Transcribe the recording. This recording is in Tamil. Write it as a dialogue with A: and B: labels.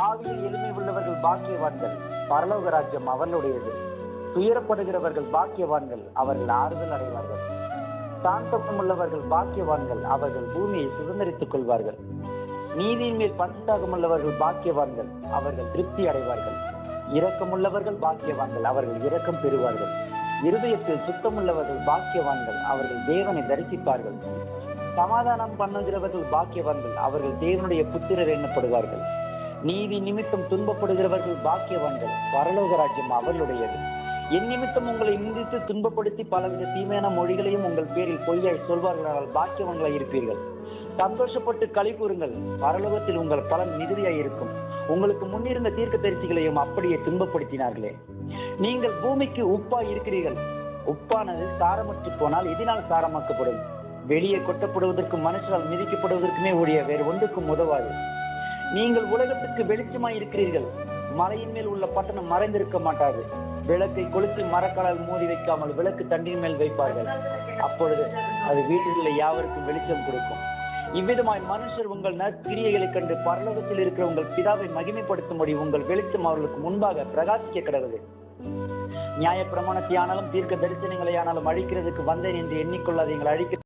A: ஆவியில் எளிமை உள்ளவர்கள் பாக்கியவான்கள், பரலோக ராஜ்யம் அவர்களுடையது. துயரப்படுகிறவர்கள் பாக்கியவான்கள், அவர்கள் ஆறுதல் அடைவார்கள். சாந்தம் உள்ளவர்கள் பாக்கியவான்கள், அவர்கள் பூமியை சுதந்திரித்துக் கொள்வார்கள். நீதியின் மேல் பன்சாகம் உள்ளவர்கள் பாக்கியவான்கள், அவர்கள் திருப்தி அடைவார்கள். இரக்கமுள்ளவர்கள் பாக்கியவான்கள், அவர்கள் இரக்கம் பெறுவார்கள். இருதயத்தில் சுத்தமுள்ளவர்கள் பாக்கியவான்கள், அவர்கள் தேவனை தரிசிப்பார்கள். சமாதானம் பண்ணுகிறவர்கள் பாக்கியவான்கள், அவர்கள் தேவனுடைய புத்திரர் எண்ணப்படுவார்கள். நீதி நிமித்தம் துன்பப்படுகிறவர்கள் பாக்கியவான்கள், பரலோக ராஜ்யம் அவர்களுடையது. என் நிமித்தம் உங்களை நிந்தித்து துன்பப்படுத்தி பலவித தீமையான மொழிகளையும் உங்கள் பேரில் பொய்யாய் சொல்வார்களால் பாக்கியவான்களாய் இருப்பீர்கள். சந்தோஷப்பட்டு களி கூறுங்கள், பரலோகத்தில் உங்கள் பலன் மிகுதியாய் இருக்கும். உங்களுக்கு முன்னிருந்த தீர்க்க தரிசிகளையும் அப்படியே துன்பப்படுத்தினார்களே. நீங்கள் பூமிக்கு உப்பாய் இருக்கிறீர்கள். உப்பானது சாரமற்று போனால் எதினால் சாரமாக்கப்படும்? வெளியே கொட்டப்படுவதற்கும் மனுஷரால் மிதிக்கப்படுவதற்குமே ஒழிய வேறு ஒன்றுக்கும் உதவாது. நீங்கள் உலகத்துக்கு வெளிச்சமாய் இருக்கிறீர்கள். மலையின் மேல் உள்ள பட்டணம் மறைந்திருக்க மாட்டாது. விளக்கை கொளுத்தி மரக்காலால் மூடி வைக்காமல் விளக்கு தண்டின் மேல் வைப்பார்கள். அப்பொழுது அது வீட்டில் யாவருக்கும் வெளிச்சம் கொடுக்கும். இவ்விதமாய் மனுஷர் உங்கள் நற்கிரியைகளை கண்டு பரலோகத்தில் இருக்கிற உங்கள் பிதாவை மகிமைப்படுத்தும்படி உங்கள் வெளிச்சம் அவர்களுக்கு முன்பாக பிரகாசிக்க கிடவது. நியாய பிரமாணத்தை ஆனாலும் தீர்க்க தரிசனங்களை ஆனாலும் அழிக்கிறதுக்கு வந்தேன் என்று எண்ணிக்கொள்ளாதீங்கள். அழிக்க